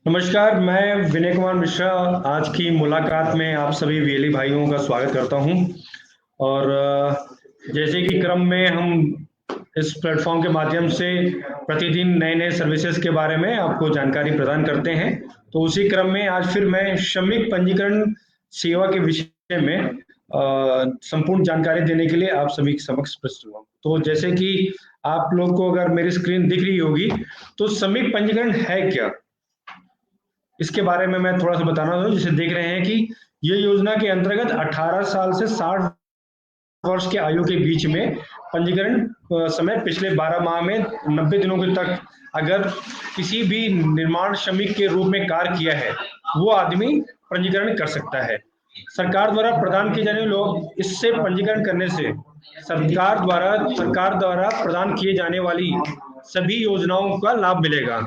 नमस्कार, मैं विनय कुमार मिश्रा आज की मुलाकात में आप सभी वीएलई भाइयों का स्वागत करता हूं। और जैसे कि क्रम में हम इस प्लेटफॉर्म के माध्यम से प्रतिदिन नए नए सर्विसेज के बारे में आपको जानकारी प्रदान करते हैं, तो उसी क्रम में आज फिर मैं श्रमिक पंजीकरण सेवा के विषय में संपूर्ण जानकारी देने के लिए आप सभी के समक्ष प्रस्तुत हुआ। तो जैसे कि आप लोग को अगर मेरी स्क्रीन दिख रही होगी, तो श्रमिक पंजीकरण है क्या, इसके बारे में मैं थोड़ा सा बताना चाहूँ। जिसे देख रहे हैं कि ये योजना के अंतर्गत 18 साल से 60 वर्ष के आयु के बीच में पंजीकरण समय पिछले 12 माह में 90 दिनों के तक अगर किसी भी निर्माण श्रमिक के रूप में कार्य किया है, वो आदमी पंजीकरण कर सकता है। सरकार द्वारा प्रदान किए जाने लोग इससे पंजीकरण करने से सरकार द्वारा प्रदान किए जाने वाली सभी योजनाओं का लाभ मिलेगा।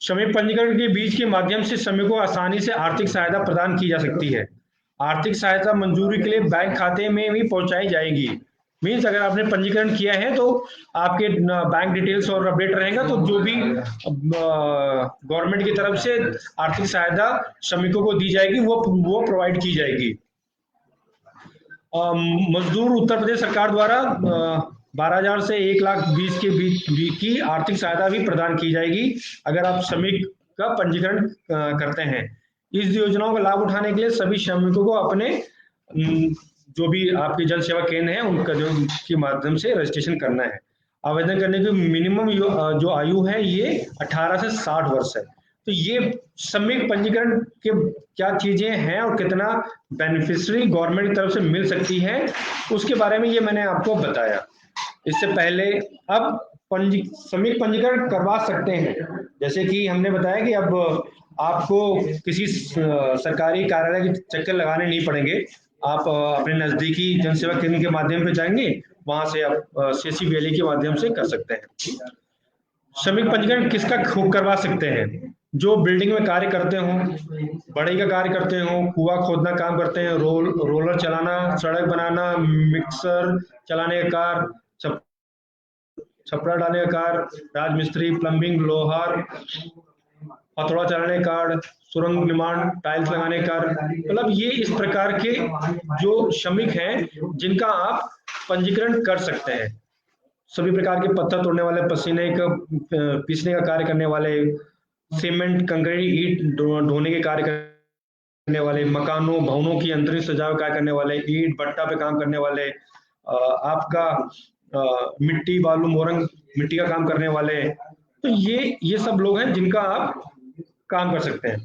श्रमिक पंजीकरण के बीच के माध्यम से श्रमिकों को आसानी से आर्थिक सहायता प्रदान की जा सकती है। आर्थिक सहायता मंजूरी के लिए बैंक खाते में भी पहुंचाई जाएगी। मीन्स अगर आपने पंजीकरण किया है तो आपके बैंक डिटेल्स और अपडेट रहेगा, तो जो भी गवर्नमेंट की तरफ से आर्थिक सहायता श्रमिकों को दी जाएगी वो प्रोवाइड की जाएगी। मजदूर उत्तर प्रदेश सरकार द्वारा 12,000 से 1,20,000 के बीच की आर्थिक सहायता भी प्रदान की जाएगी अगर आप श्रमिक का पंजीकरण करते हैं। इस योजनाओं का लाभ उठाने के लिए सभी श्रमिकों को अपने जो भी आपके जन सेवा केंद्र है उनका के माध्यम से रजिस्ट्रेशन करना है। आवेदन करने की मिनिमम जो आयु है ये 18 से 60 वर्ष है। तो ये श्रमिक पंजीकरण के क्या चीजें हैं और कितना बेनिफिशियरी गवर्नमेंट की तरफ से मिल सकती है, उसके बारे में ये मैंने आपको बताया। इससे पहले अब श्रमिक पंजीकरण करवा सकते हैं, जैसे कि हमने बताया कि अब आपको किसी सरकारी कार्यालय के चक्कर लगाने नहीं पड़ेंगे। आप अपने नजदीकी जन सेवा केंद्र के माध्यम से जाएंगे, वहां से आप सीएससी वैली के माध्यम से कर सकते हैं। श्रमिक पंजीकरण किसका करवा सकते हैं? जो बिल्डिंग में कार्य करते हों, बढ़ई का कार्य करते हों, कुआं खोदना काम करते हैं, रोलर चलाना, सड़क बनाना, मिक्सर चलाने का कार्य, छपरा डालने का कार्य, राजमिस्त्री, प्लम्बिंग, लोहार, हथौड़ा चलाने का कार्य, सुरंग निर्माण, टाइल्स लगाने का कार्य, मतलब ये इस प्रकार के जो श्रमिक हैं जिनका आप पंजीकरण कर सकते हैं। सभी प्रकार के पत्थर तोड़ने वाले, पसीने का पीसने का कार्य करने वाले, सीमेंट, कंक्रीट, ईंट ढोने के कार्य करने वाले, मकानों भवनों की अंतरिक्ष सजावट कार्य करने वाले, ईंट भट्टा पे काम करने वाले, आपका मिट्टी बालू मोरंग मिट्टी का काम करने वाले, तो ये सब लोग हैं जिनका आप काम कर सकते हैं।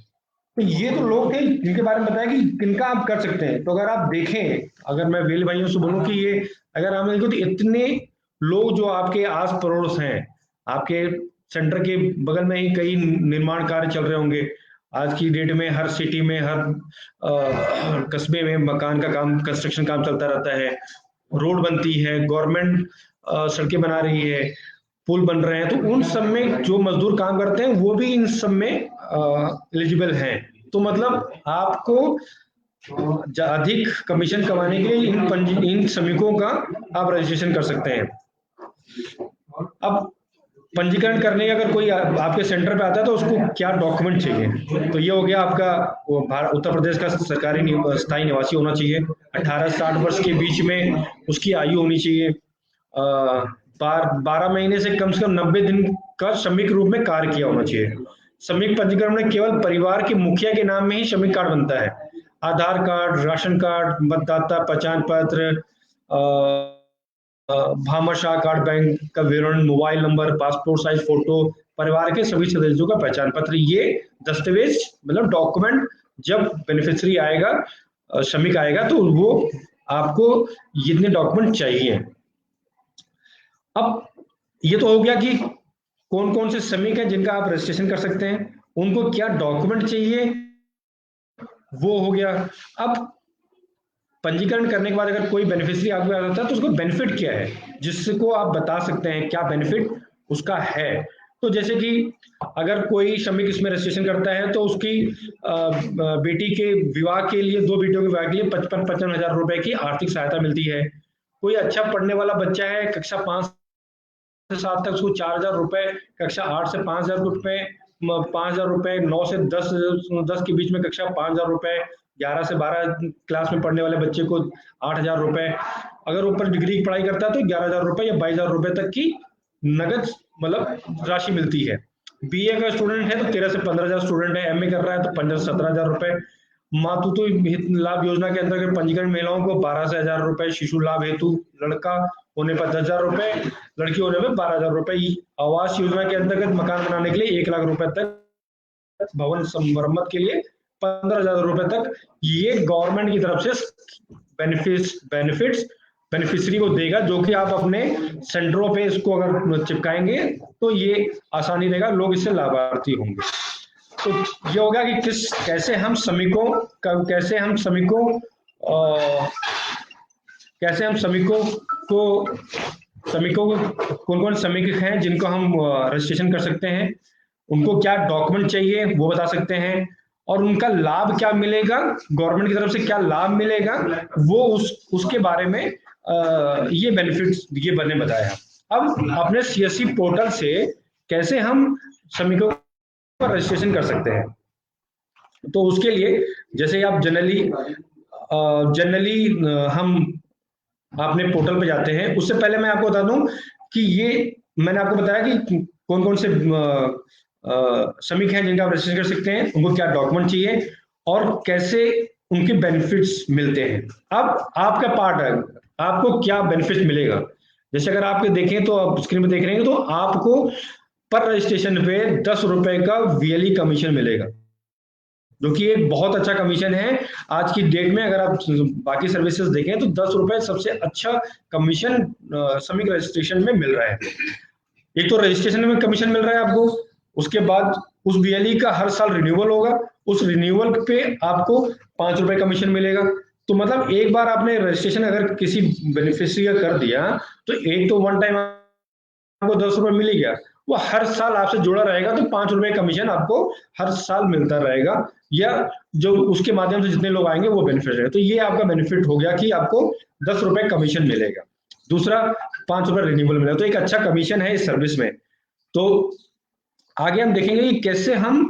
तो ये तो लोग थे जिनके बारे में बताया कि किनका आप कर सकते हैं। तो अगर आप देखें, अगर मैं वेल भाइयों से बोलूं कि ये अगर हम देखो तो इतने लोग जो आपके आस पड़ोस हैं, आपके सेंटर के बगल में ही कई निर्माण कार्य चल रहे होंगे। आज की डेट में हर सिटी में, हर कस्बे में मकान का काम, कंस्ट्रक्शन काम चलता रहता है, रोड बनती है, गवर्नमेंट सड़कें बना रही है, पुल बन रहे हैं, तो उन सब में जो मजदूर काम करते हैं वो भी इन सब में एलिजिबल हैं। तो मतलब आपको अधिक कमीशन कमाने के लिए इन श्रमिकों का आप रजिस्ट्रेशन कर सकते हैं। अब पंजीकरण करने का अगर कोई आपके सेंटर पे आता है तो उसको क्या डॉक्यूमेंट चाहिए? तो ये हो गया आपका उत्तर प्रदेश का सरकारी स्थायी निवासी होना चाहिए, 18 से 60 वर्ष के बीच में उसकी आयु होनी चाहिए, 12 महीने से कम 90 दिन का श्रमिक रूप में कार्य किया होना चाहिए। श्रमिक पंजीकरण में केवल परिवार के मुखिया के नाम में ही श्रमिक कार्ड बनता है। आधार कार्ड, राशन कार्ड, मतदाता पहचान पत्र, भामाशाह कार्ड, बैंक का विवरण, mobile number, passport size photo, परिवार के सभी सदस्यों का पहचान पत्र, ये दस्तावेज मतलब डॉक्यूमेंट जब बेनिफिशियरी आएगा, श्रमिक आएगा, तो वो आपको इतने डॉक्यूमेंट चाहिए। अब ये तो हो गया कि कौन कौन से श्रमिक हैं जिनका आप रजिस्ट्रेशन कर सकते हैं, उनको क्या डॉक्यूमेंट चाहिए, वो हो गया। अब पंजीकरण करने के बाद अगर कोई बेनिफिशियरी आपको आ जाता है तो उसको बेनिफिट क्या है, जिसको आप बता सकते हैं क्या बेनिफिट उसका है। तो जैसे कि अगर कोई श्रमिक इसमें रजिस्ट्रेशन करता है तो उसकी बेटी के विवाह के लिए, 2 बेटियों के विवाह के लिए 55,000 रुपए की आर्थिक सहायता मिलती है। कोई अच्छा पढ़ने वाला बच्चा है, कक्षा 5 से 7 तक उसको 4,000 रुपए, कक्षा 8 से 5,000 रुपए, 5,000 रुपए, 9 से 10 के बीच में कक्षा 5,000 रुपए, 11 से 12 क्लास में पढ़ने वाले बच्चे को 8,000 रुपए, अगर ऊपर डिग्री की पढ़ाई करता है तो 11,000 रुपए या 22,000 रुपए तक की नगद मतलब राशि मिलती है। बीए का स्टूडेंट है तो 13 से 15,000, स्टूडेंट है एमए कर रहा है तो 15 से 17,000 रुपए। मातृत्व हित लाभ योजना के अंतर्गत पंजीकरण महिलाओं को 12 से 1,000 रुपए, शिशु लाभ हेतु लड़का होने पर 10,000 रुपए, लड़की होने पर 12,000 रुपए। आवास योजना के अंतर्गत मकान बनाने के लिए 1 लाख रुपए तक, भवन मरम्मत के लिए 15,000 रुपए तक, ये गवर्नमेंट की तरफ से बेनिफिट्स बेनिफिशरी को देगा, जो कि आप अपने सेंटरों पे इसको अगर चिपकाएंगे तो ये आसानी रहेगा, लोग इससे लाभार्थी होंगे। तो ये होगा कि कैसे हम श्रमिकों को कौन कौन श्रमिक हैं जिनको हम रजिस्ट्रेशन कर सकते हैं, उनको क्या डॉक्यूमेंट चाहिए वो बता सकते हैं, और उनका लाभ क्या मिलेगा, गवर्नमेंट की तरफ से क्या लाभ मिलेगा, वो उसके बारे में ये बेनिफिट्स ये मैंने बताया। अब अपने सीएससी पोर्टल से कैसे हम श्रमिकों का रजिस्ट्रेशन कर सकते हैं, तो उसके लिए जैसे आप जनरली हम अपने पोर्टल पे जाते हैं, उससे पहले मैं आपको बता दूं कि ये मैंने आपको बताया कि कौन कौन से श्रमिक हैं जिनका आप रजिस्ट्रेशन कर सकते हैं, उनको क्या डॉक्यूमेंट चाहिए और कैसे उनके बेनिफिट्स मिलते हैं। अब आपका पार्ट है, आपको क्या बेनिफिट मिलेगा। जैसे अगर आप देखें तो आप स्क्रीन पे देख रहे हैं तो आपको पर रजिस्ट्रेशन पे 10 रुपए का वीएलई कमीशन मिलेगा, जो कि एक बहुत अच्छा कमीशन है आज की डेट में। अगर आप बाकी सर्विसेज देखें तो 10 रुपए सबसे अच्छा कमीशन श्रमिक रजिस्ट्रेशन में मिल रहा है। एक तो रजिस्ट्रेशन में कमीशन मिल रहा है आपको, उसके बाद उस बीएलई का हर साल रिन्यूअल होगा, उस रिन्यूअल पे आपको 5 रुपए कमीशन मिलेगा। तो मतलब एक बार आपने रजिस्ट्रेशन अगर किसी बेनिफिशियरी का कर दिया तो एक तो वन टाइम आपको 10 रुपए मिल गया, वो हर साल आपसे जुड़ा रहेगा तो 5 रुपए कमीशन आपको हर साल मिलता रहेगा, या जो उसके माध्यम से जितने लोग आएंगे वो बेनिफिट रहेगा। तो ये आपका बेनिफिट हो गया कि आपको 10 रुपए कमीशन मिलेगा। दूसरा 5 रुपए रिन्यूअल मिलेगा, तो एक अच्छा कमीशन है इस सर्विस में। तो आगे हम देखेंगे कि कैसे हम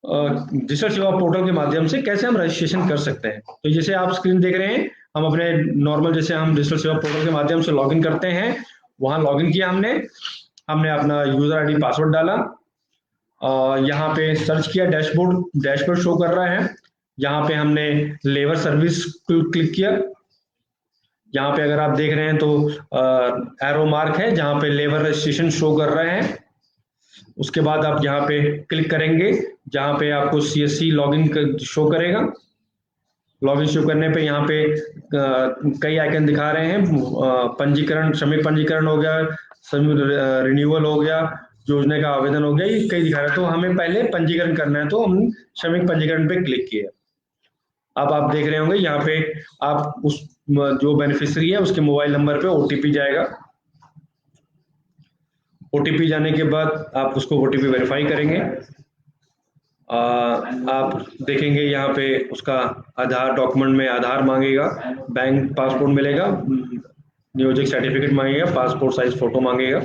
डिजिटल सेवा पोर्टल के माध्यम से कैसे हम रजिस्ट्रेशन कर सकते हैं। तो जैसे आप स्क्रीन देख रहे हैं, हम अपने नॉर्मल जैसे हम डिजिटल सेवा पोर्टल के माध्यम से लॉगिन करते हैं, वहां लॉगिन किया हमने अपना यूजर आईडी पासवर्ड डाला, यहाँ पे सर्च किया, डैशबोर्ड शो कर रहा है, यहाँ पे हमने लेबर सर्विस क्लिक किया। यहाँ पे अगर आप देख रहे हैं तो एरो मार्क है जहाँ पे लेबर रजिस्ट्रेशन शो कर रहा है। उसके बाद आप यहाँ पे क्लिक करेंगे जहाँ पे आपको सीएससी लॉगिन शो करेगा। लॉगिन शो करने पे यहाँ पे कई आइकन दिखा रहे हैं, पंजीकरण, श्रमिक पंजीकरण हो गया, श्रमिक रिन्यूअल हो गया, योजना का आवेदन हो गया, ये कई दिखा रहा है। तो हमें पहले पंजीकरण करना है, तो हम श्रमिक पंजीकरण पे क्लिक किया। अब आप देख रहे होंगे यहाँ पे आप उस जो बेनिफिशियरी है उसके मोबाइल नंबर पे ओटीपी जाएगा। ओटीपी जाने के बाद आप उसको ओटीपी वेरीफाई करेंगे। आप देखेंगे यहाँ पे उसका आधार डॉक्यूमेंट में आधार मांगेगा, बैंक पासपोर्ट मिलेगा, नियोजक सर्टिफिकेट मांगेगा, पासपोर्ट साइज फोटो मांगेगा।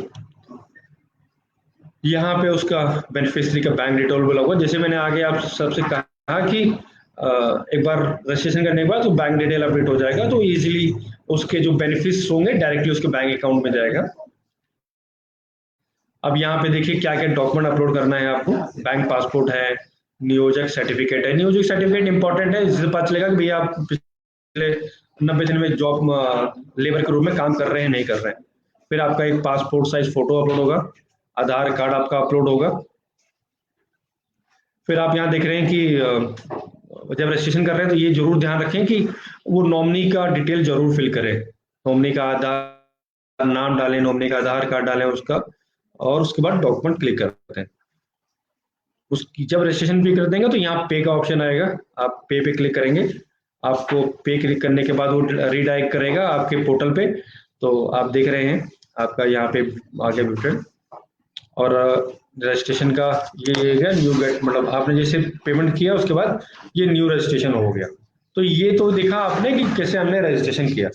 यहाँ पे उसका बेनिफिशियरी का बैंक डिटेल बोला होगा। जैसे मैंने आगे आप सबसे कहा कि एक बार रजिस्ट्रेशन करने के बाद तो बैंक डिटेल अपडेट हो जाएगा, तो इजीली उसके जो बेनिफिट्स होंगे डायरेक्टली उसके बैंक अकाउंट में जाएगा। अब यहाँ पे देखिए क्या क्या डॉक्यूमेंट अपलोड करना है आपको। बैंक पासपोर्ट है, नियोजक सर्टिफिकेट है। नियोजक सर्टिफिकेट इंपॉर्टेंट है, इससे पता चलेगा कि भैया आप पिछले 90 दिन में जॉब लेबर के रूप में काम कर रहे हैं नहीं कर रहे हैं। फिर आपका एक पासपोर्ट साइज फोटो अपलोड होगा, आधार कार्ड आपका अपलोड होगा। फिर आप यहाँ देख रहे हैं कि जब रजिस्ट्रेशन कर रहे हैं तो ये जरूर ध्यान रखें कि वो नॉमिनी का डिटेल जरूर फिल करें। नॉमिनी का आधार नाम डालें, नॉमिनी का आधार कार्ड डालें उसका, और उसके बाद डॉक्यूमेंट क्लिक करते हैं। उसकी जब रजिस्ट्रेशन पे कर देंगे तो यहाँ पे का ऑप्शन आएगा, आप पे पे क्लिक करेंगे। आपको पे क्लिक करने के बाद वो रीडायरेक्ट करेगा आपके पोर्टल पे। तो आप देख रहे हैं आपका यहाँ पे आगे विवरण, और रजिस्ट्रेशन का ये है न्यू गेट, मतलब आपने जैसे पेमेंट किया उसके बाद ये न्यू रजिस्ट्रेशन हो गया। तो ये तो देखा आपने कि कैसे हमने रजिस्ट्रेशन किया।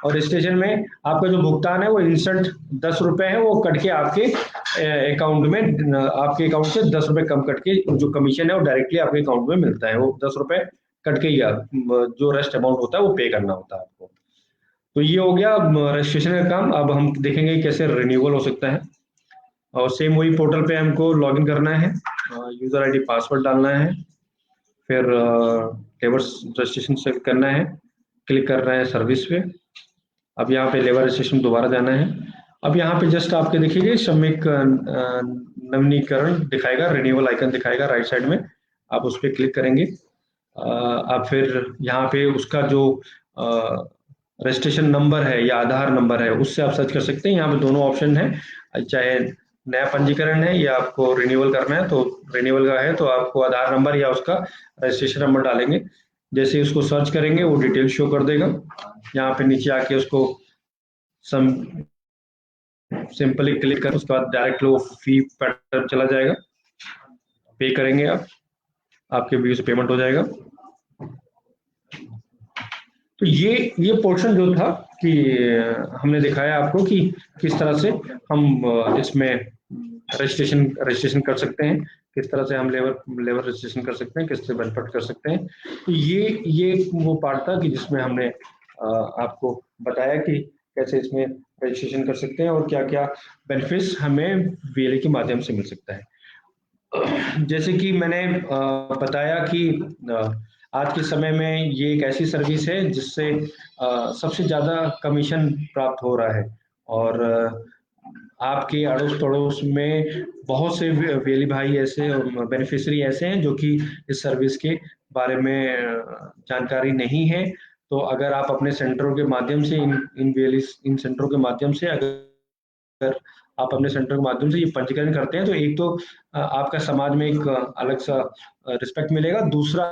और रजिस्ट्रेशन में आपका जो भुगतान है वो इंस्टेंट 10 रुपए है, वो कट के आपके अकाउंट में, आपके अकाउंट से 10 रुपए कम कट के जो कमीशन है वो डायरेक्टली आपके अकाउंट में मिलता है। वो 10 रुपए कट के ही जो रेस्ट अमाउंट होता है वो पे करना होता है आपको। तो ये हो गया रजिस्ट्रेशन का काम। अब हम देखेंगे कैसे रिन्यूअल हो सकता है। और सेम वही पोर्टल पे हमको लॉगिन करना है, यूजर आईडी पासवर्ड डालना है, फिर लेबर रजिस्ट्रेशन से करना है, क्लिक करना है सर्विस पे। अब यहाँ पे लेबर रजिस्ट्रेशन दोबारा जाना है। अब यहाँ पे जस्ट आपके देखिए श्रमिक नवीनीकरण दिखाएगा, रिन्यूअल आइकन दिखाएगा राइट साइड में, आप उस पर क्लिक करेंगे। आप फिर यहाँ पे उसका जो रजिस्ट्रेशन नंबर है या आधार नंबर है उससे आप सर्च कर सकते हैं। यहाँ पे दोनों ऑप्शन है, चाहे नया पंजीकरण है या आपको रिन्यूअल करना है, तो रिन्यूअल का है तो आपको आधार नंबर या उसका रजिस्ट्रेशन नंबर डालेंगे। जैसे ही उसको सर्च करेंगे वो डिटेल शो कर देगा। यहाँ पे नीचे आके उसको सिंपली क्लिक कर, उसके बाद डायरेक्ट वो फी पैटर्न चला जाएगा, पे करेंगे आप, आपके व्यू से पेमेंट हो जाएगा। तो ये पोर्शन जो था कि हमने दिखाया आपको कि किस तरह से हम इसमें रजिस्ट्रेशन कर सकते हैं, किस तरह से हम लेबर रजिस्ट्रेशन कर सकते हैं, किस तरह बेनिफिट कर सकते हैं। तो ये वो पार्ट था कि जिसमें हमने आपको बताया कि कैसे इसमें रजिस्ट्रेशन कर सकते हैं और क्या क्या बेनिफिट्स हमें वीएलए के माध्यम से मिल सकता है। जैसे कि मैंने बताया कि आज के समय में ये एक ऐसी सर्विस है जिससे सबसे ज़्यादा कमीशन प्राप्त हो रहा है। और आपके अड़ोस पड़ोस में बहुत से वेली भाई ऐसे बेनिफिशियरी ऐसे हैं जो कि इस सर्विस के बारे में जानकारी नहीं है। तो अगर आप अपने सेंटरों के माध्यम से इन सेंटरों के माध्यम से अगर आप अपने सेंटर के माध्यम से ये पंजीकरण करते हैं तो एक तो आपका समाज में एक अलग सा रिस्पेक्ट मिलेगा, दूसरा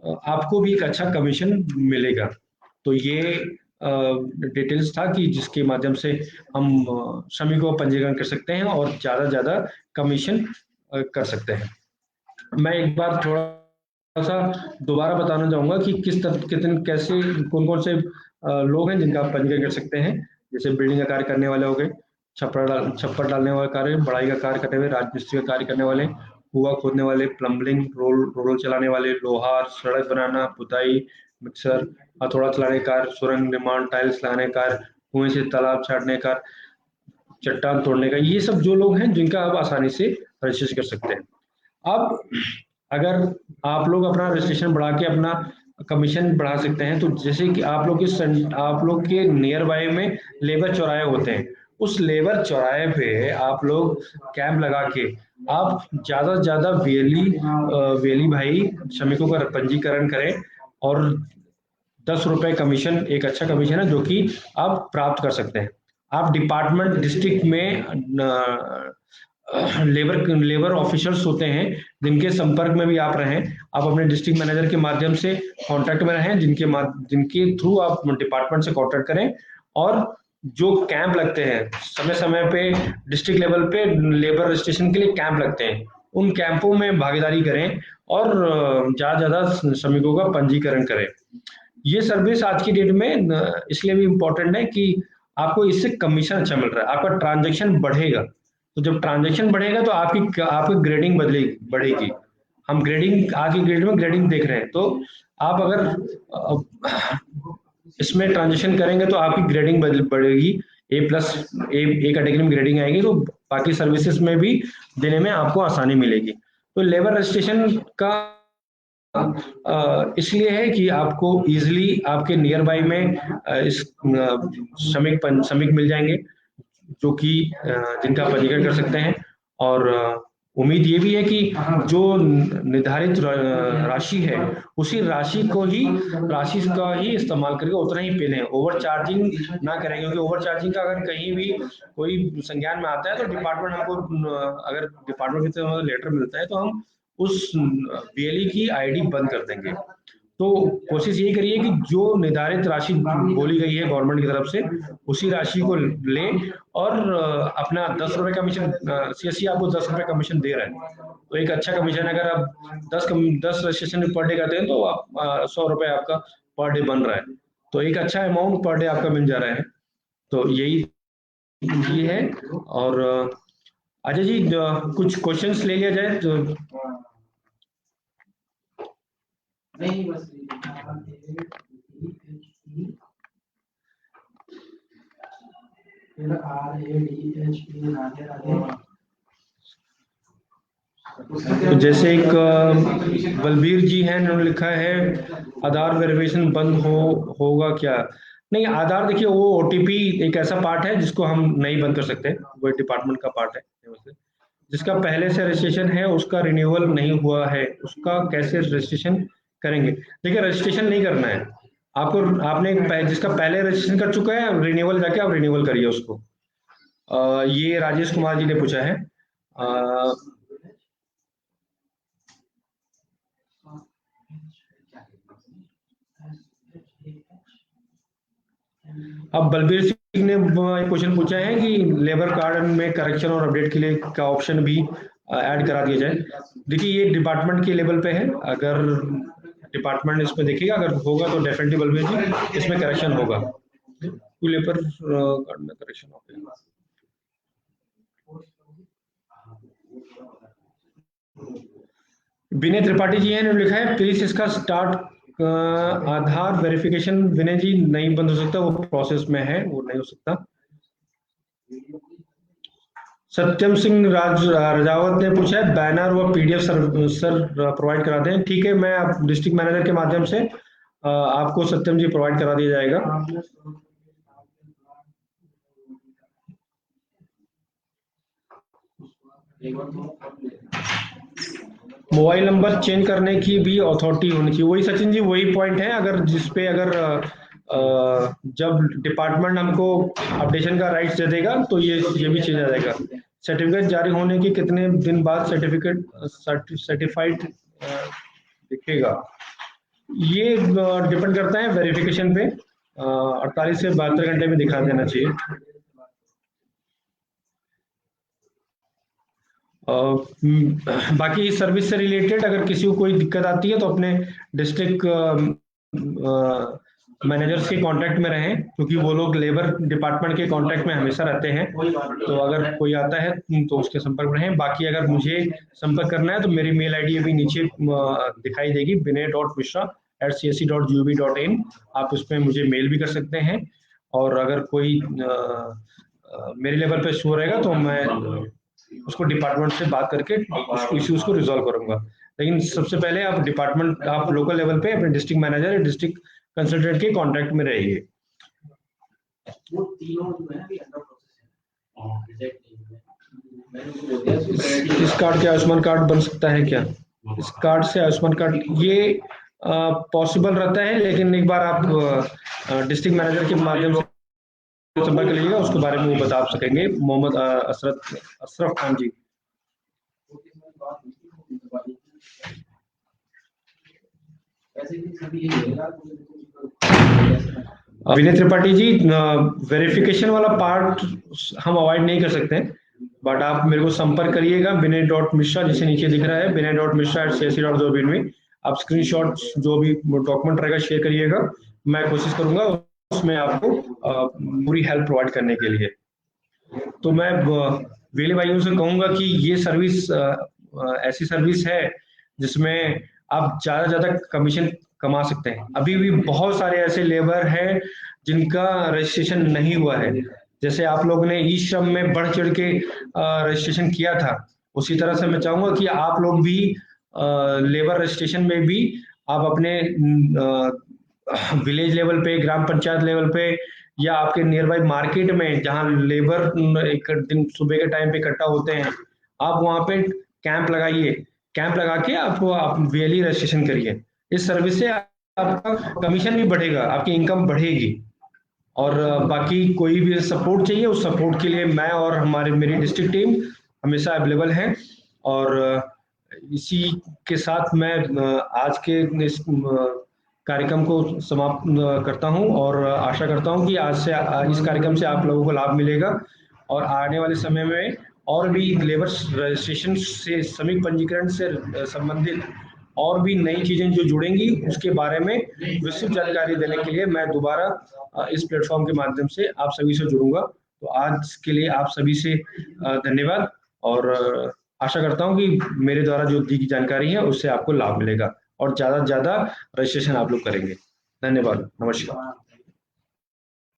आपको भी एक अच्छा कमीशन मिलेगा। तो ये डिटेल्स था कि जिसके माध्यम से हम श्रमिकों का पंजीकरण कर सकते हैं और ज़्यादा से ज़्यादा कमीशन कर सकते हैं। मैं एक बार थोड़ा सा दोबारा बताना चाहूँगा कि कितने कैसे कौन कौन से लोग हैं जिनका आप पंजीकरण कर सकते हैं। जैसे बिल्डिंग का कार्य करने वाले हो गए, छप्पर डालने वाले कार्य, बढ़ाई का कार्य करने वाले, राजमिस्त्री का कार्य करने वाले, कुआं खोदने वाले, प्लम्बिंग, रोल चलाने वाले, लोहार, सड़क बनाना, पुताई, मिक्सर, हथौड़ा चलाने का कार्य, सुरंग निर्माण, टाइल्स लगाने का कार्य, कुएं से तालाब छाटने का, चट्टान तोड़ने का, ये सब जो लोग हैं जिनका आप आसानी से रजिस्ट्रेशन कर सकते हैं। अब अगर आप लोग अपना रजिस्ट्रेशन बढ़ा के अपना कमीशन बढ़ा सकते हैं, तो जैसे कि आप लोग के नियर बाय में लेबर चौराहे होते हैं, उस लेबर चौराहे पे आप लोग कैंप लगा के आप ज्यादा से ज्यादा वेली भाई श्रमिकों का पंजीकरण करें और 10 रुपए कमीशन एक अच्छा कमीशन है जो कि आप प्राप्त कर सकते हैं। आप डिपार्टमेंट डिस्ट्रिक्ट में लेबर ऑफिसर्स होते हैं जिनके संपर्क में भी आप रहें, आप अपने डिस्ट्रिक्ट मैनेजर के माध्यम से कांटेक्ट में रहें, जिनके थ्रू आप डिपार्टमेंट से कांटेक्ट करें। और जो कैंप लगते हैं समय समय पे डिस्ट्रिक्ट लेवल पे लेबर रजिस्ट्रेशन के लिए कैंप लगते हैं, उन कैंपों में भागीदारी करें और ज़्यादा ज़्यादा श्रमिकों का पंजीकरण करें। ये सर्विस आज की डेट में इसलिए भी इम्पोर्टेंट है कि आपको इससे कमीशन अच्छा मिल रहा है, आपका ट्रांजैक्शन बढ़ेगा। तो जब ट्रांजैक्शन बढ़ेगा तो आपकी ग्रेडिंग बढ़ेगी। हम ग्रेडिंग आज की ग्रेड में ग्रेडिंग देख रहे हैं, तो आप अगर इसमें ट्रांजैक्शन करेंगे तो आपकी ग्रेडिंग बढ़ेगी, A+ ए कैटेगरी में ग्रेडिंग आएगी, तो बाकी सर्विसेज में भी देने में आपको आसानी मिलेगी। तो लेबर रजिस्ट्रेशन का इसलिए है कि आपको इजीली आपके नियर बाय में इस श्रमिक मिल जाएंगे जो कि जिनका पंजीकरण कर सकते हैं। और उम्मीद ये भी है कि जो निर्धारित राशि है उसी राशि का ही इस्तेमाल करके उतना ही पे लें, ओवर चार्जिंग ना करें, क्योंकि ओवर चार्जिंग का अगर कहीं भी कोई संज्ञान में आता है तो डिपार्टमेंट हमको अगर डिपार्टमेंट की तरफ लेटर मिलता है तो हम उस बीएलई की आईडी बंद कर देंगे। तो कोशिश यही करिए कि जो निर्धारित राशि बोली गई है गवर्नमेंट की तरफ से उसी राशि को लें और अपना 10 रुपए कमीशन, सीएससी आपको 10 रुपए कमीशन दे रहा है तो एक अच्छा कमीशन। अगर आप 10 रजिस्ट्रेशन पर डे करते हैं तो आप 100 रुपए आपका पर डे बन रहा है। तो एक अच्छा अमाउंट पर डे आपका मिल जा रहा है। तो यही ये है। और अजय जी, कुछ क्वेश्चंस ले लिया जाए तो। नहीं बस तो जैसे एक बलबीर जी हैं, उन्होंने लिखा है आधार वेरिफिकेशन बंद होगा क्या? नहीं, आधार देखिए वो ओटीपी एक ऐसा पार्ट है जिसको हम नहीं बंद कर सकते, वो डिपार्टमेंट का पार्ट है। जिसका पहले से रजिस्ट्रेशन है उसका रिन्यूअल नहीं हुआ है, उसका कैसे रजिस्ट्रेशन करेंगे? देखिए रजिस्ट्रेशन नहीं करना है आपको, आपने जिसका पहले रजिस्ट्रेशन कर चुका है रिन्यूअल जाके आप रिन्यूअल करिए उसको। ये राजेश कुमार जी ने पूछा है। अब बलबीर सिंह ने क्वेश्चन पूछा है कि लेबर कार्ड में करेक्शन और अपडेट के लिए का ऑप्शन भी ऐड करा दिया जाए। देखिए ये डिपार्टमेंट के लेवल पे है, अगर डिपार्टमेंट इसमें देखिएगा अगर होगा तो डेफिनेटली बलबीर जी इसमें करेक्शन होगा। लेबर कार्ड में करेक्शन होगा। विनय त्रिपाठी जी हैं, इन्होंने लिखा है प्लीज इसका स्टार्ट आधार वेरिफिकेशन। विनय जी नहीं बंद हो सकता, वो प्रोसेस में है, वो नहीं हो सकता। सत्यम सिंह राजावत ने पूछा है बैनर व पीडीएफ सर प्रोवाइड कराते हैं। ठीक है, मैं आप डिस्ट्रिक्ट मैनेजर के माध्यम से आपको सत्यम जी प्रोवाइड करा दिया जाएगा। मोबाइल नंबर चेंज करने की भी अथॉरिटी होनी चाहिए। वही सचिन जी, वही पॉइंट है, अगर जिसपे अगर जब डिपार्टमेंट हमको अपडेशन का राइट्स दे देगा तो ये भी चेंज आ जाएगा। सर्टिफिकेट जारी होने के कितने दिन बाद सर्टिफाइड दिखेगा? ये डिपेंड करता है वेरिफिकेशन पे। 48 से 72 घंटे में दिखा देना चाहिए। बाकी सर्विस से रिलेटेड अगर किसी को कोई दिक्कत आती है तो अपने डिस्ट्रिक्ट मैनेजर्स के कांटेक्ट में रहें, क्योंकि वो लोग लेबर डिपार्टमेंट के कांटेक्ट में हमेशा रहते हैं। तो अगर कोई आता है तो उसके संपर्क में रहें। बाकी अगर मुझे संपर्क करना है तो मेरी मेल आईडी अभी नीचे दिखाई देगी, vinay.mishra@csc.gov.in। आप उस पर मुझे मेल भी कर सकते हैं, और अगर कोई मेरे लेवल पे शो रहेगा तो मैं उसको डिपार्टमेंट से बात करके उसको इश्यूज को रिजॉल्व करूंगा। लेकिन सबसे पहले आप डिपार्टमेंट, आप लोकल लेवल पे अपने डिस्ट्रिक्ट मैनेजर या डिस्ट्रिक्ट कंसल्टेंट के कांटेक्ट में रहिए। वो तीनों जो है अभी अंडर प्रोसेस है। इस कार्ड के आयुष्मान कार्ड बन सकता है क्या? इस कार्ड से आयुष्मान कार्ड ये पॉसिबल रहता है, लेकिन एक बार आप डिस्ट्रिक्ट मैनेजर के माध्यम से संपर्क कर लीजिएगा, उसके बारे में वो बता सकेंगे। मोहम्मद अशरफ खान जी। विनय त्रिपाठी जी, वेरिफिकेशन वाला पार्ट हम अवॉइड नहीं कर सकते, बट आप मेरे को संपर्क करिएगा vinay.mishra, जिसे नीचे दिख रहा है vinay.mishra@csc.gov.in में। आप स्क्रीनशॉट जो भी डॉक्यूमेंट रहेगा शेयर करिएगा, मैं कोशिश करूंगा उसमें आपको पूरी हेल्प प्रोवाइड करने के लिए। तो मैं वेले भाइयों से कहूंगा कि ये सर्विस ऐसी सर्विस है जिसमें आप ज्यादा से ज्यादा कमीशन कमा सकते हैं। अभी भी बहुत सारे ऐसे लेबर हैं जिनका रजिस्ट्रेशन नहीं हुआ है। जैसे आप लोगों ने ई श्रम में बढ़ चढ़ के रजिस्ट्रेशन किया था, उसी तरह से मैं चाहूंगा कि आप लोग भी लेबर रजिस्ट्रेशन में भी आप अपने विलेज लेवल पे, ग्राम पंचायत लेवल पे, या आपके नियर बाई मार्केट में जहाँ लेबर एक दिन सुबह के टाइम पे इकट्ठा होते हैं, आप वहाँ पे कैंप लगाइए। कैंप लगा के आप वीएलई रजिस्ट्रेशन करिए। इस सर्विस से आपका कमीशन भी बढ़ेगा, आपकी इनकम बढ़ेगी। और बाकी कोई भी सपोर्ट चाहिए, उस सपोर्ट के लिए मैं और मेरी डिस्ट्रिक्ट टीम हमेशा अवेलेबल है। और इसी के साथ मैं आज के इस कार्यक्रम को समाप्त करता हूं, और आशा करता हूं कि आज से इस कार्यक्रम से आप लोगों को लाभ मिलेगा, और आने वाले समय में और भी लेबर रजिस्ट्रेशन से, श्रमिक पंजीकरण से संबंधित और भी नई चीजें जो जुड़ेंगी उसके बारे में विस्तृत जानकारी देने के लिए मैं दोबारा इस प्लेटफॉर्म के माध्यम से आप सभी से जुड़ूंगा। तो आज के लिए आप सभी से धन्यवाद, और आशा करता हूं कि मेरे द्वारा जो दी गई जानकारी है उससे आपको लाभ मिलेगा और ज्यादा से ज्यादा रजिस्ट्रेशन आप लोग करेंगे। धन्यवाद, नमस्कार।